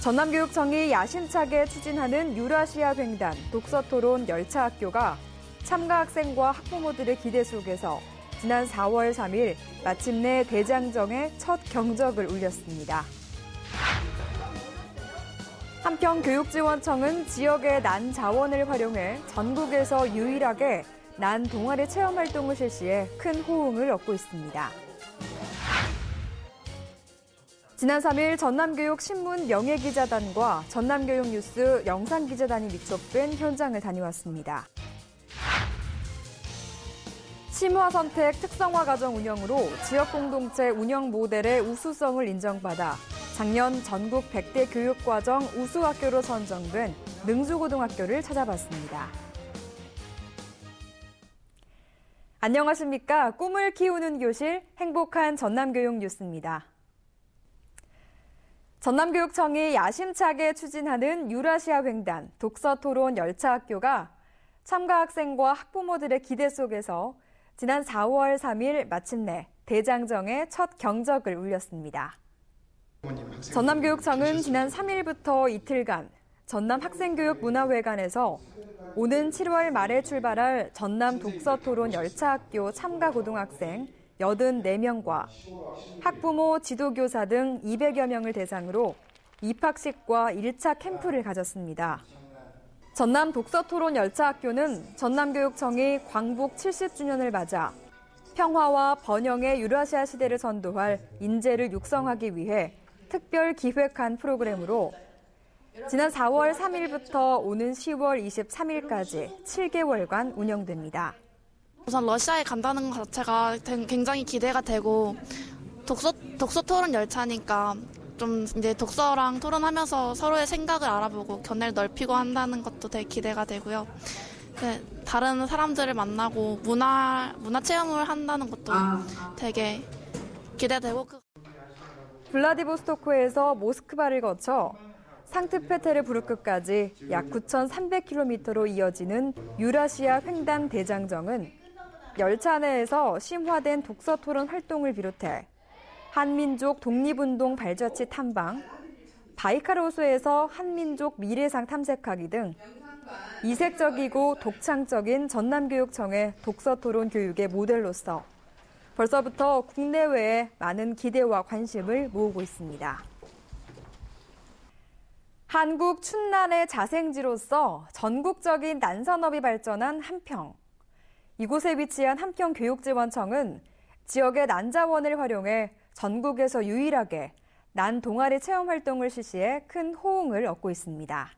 전남교육청이 야심차게 추진하는 유라시아 횡단 독서토론 열차학교가 참가 학생과 학부모들의 기대 속에서 지난 4월 3일 마침내 대장정에 첫 경적을 울렸습니다. 한편 교육지원청은 지역의 난 자원을 활용해 전국에서 유일하게 난 동아리 체험 활동을 실시해 큰 호응을 얻고 있습니다. 지난 3일 전남교육 신문 명예기자단과 전남교육뉴스 영상기자단이 밀접된 현장을 다녀왔습니다. 심화선택 특성화 과정 운영으로 지역공동체 운영 모델의 우수성을 인정받아 작년 전국 100대 교육과정 우수학교로 선정된 능주고등학교를 찾아봤습니다. 안녕하십니까. 꿈을 키우는 교실 행복한 전남교육 뉴스입니다. 전남교육청이 야심차게 추진하는 유라시아 횡단 독서토론 열차학교가 참가 학생과 학부모들의 기대 속에서 지난 4월 3일 마침내 대장정에 첫 경적을 울렸습니다. 전남교육청은 지난 3일부터 이틀간 전남학생교육문화회관에서 오는 7월 말에 출발할 전남 독서토론 열차학교 참가 고등학생 84명과 학부모, 지도교사 등 200여 명을 대상으로 입학식과 1차 캠프를 가졌습니다. 전남 독서토론 열차학교는 전남교육청이 광복 70주년을 맞아 평화와 번영의 유라시아 시대를 선도할 인재를 육성하기 위해 특별 기획한 프로그램으로 지난 4월 3일부터 오는 10월 23일까지 7개월간 운영됩니다. 우선 러시아에 간다는 것 자체가 굉장히 기대가 되고 독서 토론 열차니까 좀 이제 독서랑 토론하면서 서로의 생각을 알아보고 견해를 넓히고 한다는 것도 되게 기대가 되고요. 다른 사람들을 만나고 문화 체험을 한다는 것도 되게 기대되고. 블라디보스토크에서 모스크바를 거쳐 상트페테르부르크까지 약 9,300km로 이어지는 유라시아 횡단 대장정은 열차 내에서 심화된 독서 토론 활동을 비롯해 한민족 독립운동 발자취 탐방, 바이칼호수에서 한민족 미래상 탐색하기 등 이색적이고 독창적인 전남교육청의 독서 토론 교육의 모델로서 벌써부터 국내외에 많은 기대와 관심을 모으고 있습니다. 한국 춘난의 자생지로서 전국적인 난산업이 발전한 한평. 이곳에 위치한 한평교육지원청은 지역의 난자원을 활용해 전국에서 유일하게 난 동아리 체험 활동을 실시해 큰 호응을 얻고 있습니다.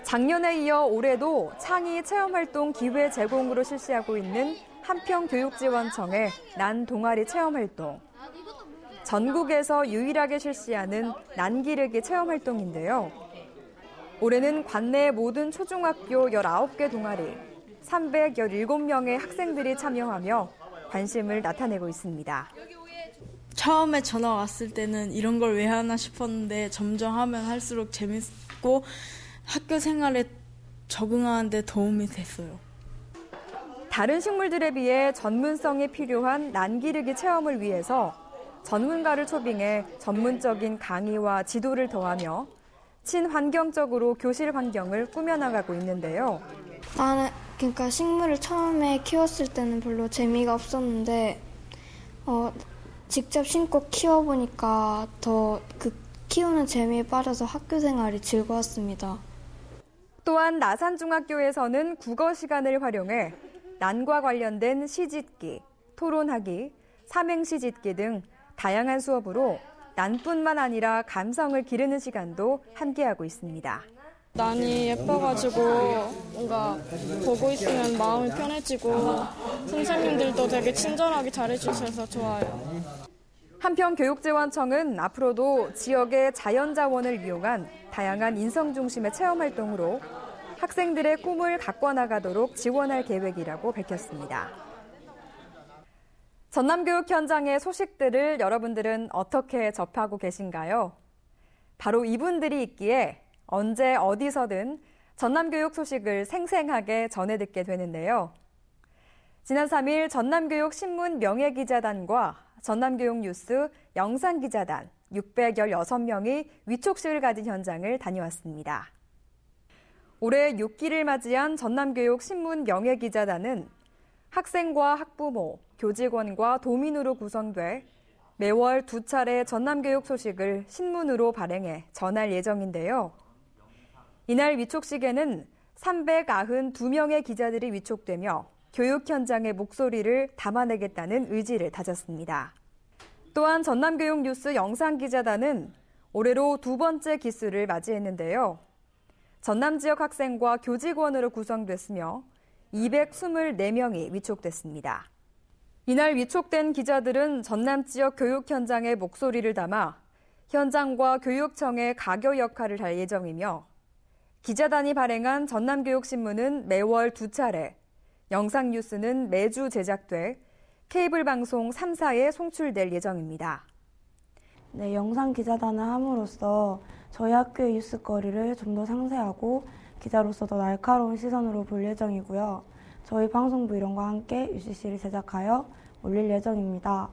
작년에 이어 올해도 창의 체험 활동 기회 제공으로 실시하고 있는 한평교육지원청의 난 동아리 체험 활동. 전국에서 유일하게 실시하는 난기르기 체험 활동인데요. 올해는 관내 모든 초중학교 19개 동아리, 317명의 학생들이 참여하며 관심을 나타내고 있습니다. 처음에 전화 왔을 때는 이런 걸 왜 하나 싶었는데 점점 하면 할수록 재밌고 학교 생활에 적응하는 데 도움이 됐어요. 다른 식물들에 비해 전문성이 필요한 난기르기 체험을 위해서 전문가를 초빙해 전문적인 강의와 지도를 더하며 친환경적으로 교실 환경을 꾸며나가고 있는데요. 그러니까 식물을 처음에 키웠을 때는 별로 재미가 없었는데 직접 심고 키워보니까 더 그 키우는 재미에 빠져서 학교 생활이 즐거웠습니다. 또한 나산중학교에서는 국어 시간을 활용해 난과 관련된 시짓기, 토론하기, 삼행시 짓기 등 다양한 수업으로 난뿐만 아니라 감성을 기르는 시간도 함께하고 있습니다. 난이 예뻐가지고 뭔가 보고 있으면 마음이 편해지고 선생님들도 되게 친절하게 잘해주셔서 좋아요. 한편 교육지원청은 앞으로도 지역의 자연자원을 이용한 다양한 인성 중심의 체험 활동으로 학생들의 꿈을 가꿔나가도록 지원할 계획이라고 밝혔습니다. 전남교육 현장의 소식들을 여러분들은 어떻게 접하고 계신가요? 바로 이분들이 있기에 언제 어디서든 전남교육 소식을 생생하게 전해 듣게 되는데요. 지난 3일 전남교육 신문 명예기자단과 전남교육 뉴스 영상기자단 616명이 위촉식을 가진 현장을 다녀왔습니다. 올해 6기를 맞이한 전남교육 신문 명예기자단은 학생과 학부모, 교직원과 도민으로 구성돼 매월 2차례 전남교육 소식을 신문으로 발행해 전할 예정인데요. 이날 위촉식에는 392명의 기자들이 위촉되며 교육 현장의 목소리를 담아내겠다는 의지를 다졌습니다. 또한 전남교육 뉴스 영상기자단은 올해로 2번째 기수를 맞이했는데요. 전남 지역 학생과 교직원으로 구성됐으며 224명이 위촉됐습니다. 이날 위촉된 기자들은 전남 지역 교육 현장의 목소리를 담아 현장과 교육청의 가교 역할을 할 예정이며 기자단이 발행한 전남교육신문은 매월 2차례, 영상 뉴스는 매주 제작돼 케이블 방송 3사에 송출될 예정입니다. 네, 영상 기자단을 함으로써 저희 학교의 뉴스거리를 좀 더 상세하고 기자로서 더 날카로운 시선으로 볼 예정이고요. 저희 방송부 일원과 함께 UCC를 제작하여 올릴 예정입니다.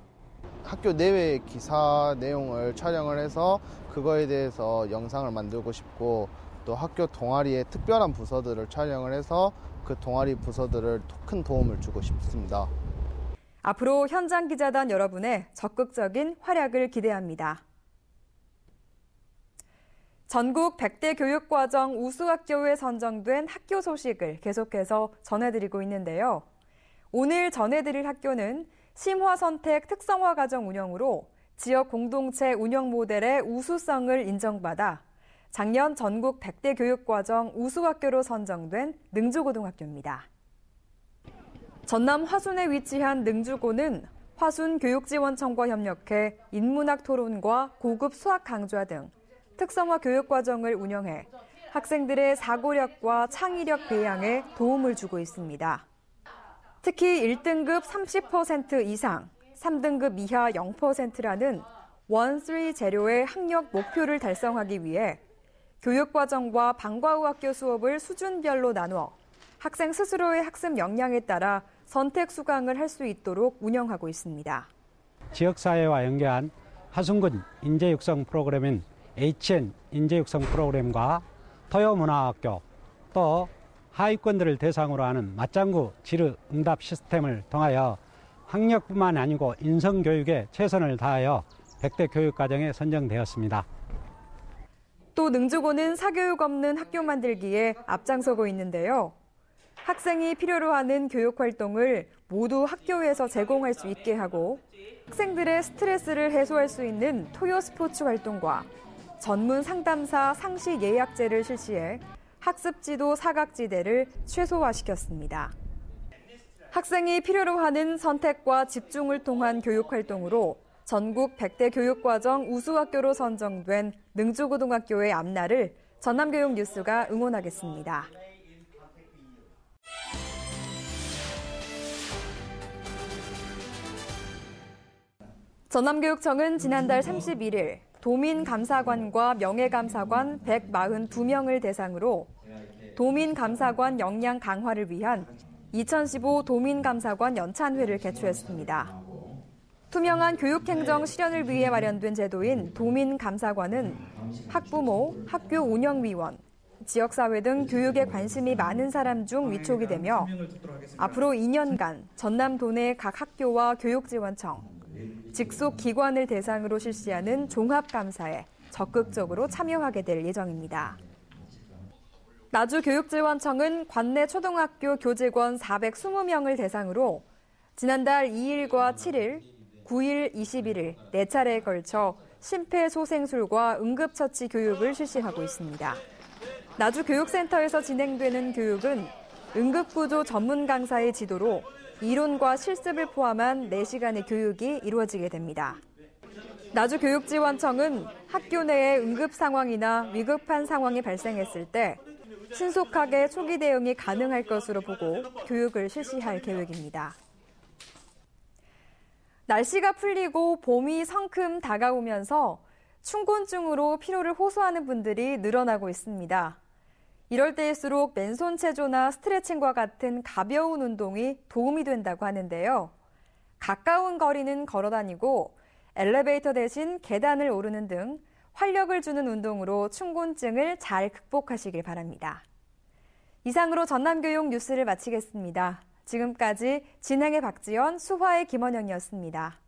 학교 내외 기사 내용을 촬영을 해서 그거에 대해서 영상을 만들고 싶고 또 학교 동아리의 특별한 부서들을 촬영을 해서 그 동아리 부서들을 큰 도움을 주고 싶습니다. 앞으로 현장 기자단 여러분의 적극적인 활약을 기대합니다. 전국 100대 교육과정 우수학교에 선정된 학교 소식을 계속해서 전해드리고 있는데요. 오늘 전해드릴 학교는 심화선택 특성화 과정 운영으로 지역 공동체 운영 모델의 우수성을 인정받아 작년 전국 100대 교육과정 우수학교로 선정된 능주고등학교입니다. 전남 화순에 위치한 능주고는 화순교육지원청과 협력해 인문학 토론과 고급 수학 강좌 등 특성화 교육과정을 운영해 학생들의 사고력과 창의력 배양에 도움을 주고 있습니다. 특히 1등급 30% 이상, 3등급 이하 0%라는 원-3 재료의 학력 목표를 달성하기 위해 교육과정과 방과후학교 수업을 수준별로 나누어 학생 스스로의 학습 역량에 따라 선택 수강을 할 수 있도록 운영하고 있습니다. 지역사회와 연계한 화순군 인재육성 프로그램인 HN 인재육성 프로그램과 토요문화학교, 또 하위권들을 대상으로 하는 맞장구 질의응답 시스템을 통하여 학력뿐만 아니고 인성교육에 최선을 다하여 100대 교육과정에 선정되었습니다. 또 능주고는 사교육 없는 학교 만들기에 앞장서고 있는데요. 학생이 필요로 하는 교육활동을 모두 학교에서 제공할 수 있게 하고 학생들의 스트레스를 해소할 수 있는 토요 스포츠 활동과 전문 상담사 상시 예약제를 실시해 학습지도 사각지대를 최소화시켰습니다. 학생이 필요로 하는 선택과 집중을 통한 교육활동으로 전국 100대 교육과정 우수학교로 선정된 능주고등학교의 앞날을 전남교육뉴스가 응원하겠습니다. 전남교육청은 지난달 31일 도민감사관과 명예감사관 142명을 대상으로 도민감사관 역량 강화를 위한 2015 도민감사관 연찬회를 개최했습니다. 투명한 교육행정 실현을 위해 마련된 제도인 도민감사관은 학부모, 학교 운영위원, 지역사회 등 교육에 관심이 많은 사람 중 위촉이 되며 앞으로 2년간 전남 도내 각 학교와 교육지원청, 직속 기관을 대상으로 실시하는 종합감사에 적극적으로 참여하게 될 예정입니다. 나주교육지원청은 관내 초등학교 교직원 420명을 대상으로 지난달 2일과 7일, 9일, 21일 4차례에 걸쳐 심폐소생술과 응급처치 교육을 실시하고 있습니다. 나주교육센터에서 진행되는 교육은 응급구조 전문 강사의 지도로 이론과 실습을 포함한 4시간의 교육이 이루어지게 됩니다. 나주교육지원청은 학교 내에 응급 상황이나 위급한 상황이 발생했을 때 신속하게 초기 대응이 가능할 것으로 보고 교육을 실시할 계획입니다. 날씨가 풀리고 봄이 성큼 다가오면서 춘곤증으로 피로를 호소하는 분들이 늘어나고 있습니다. 이럴 때일수록 맨손 체조나 스트레칭과 같은 가벼운 운동이 도움이 된다고 하는데요. 가까운 거리는 걸어 다니고 엘리베이터 대신 계단을 오르는 등 활력을 주는 운동으로 충곤증을 잘 극복하시길 바랍니다. 이상으로 전남교육 뉴스를 마치겠습니다. 지금까지 진행의 박지연, 수화의 김원영이었습니다.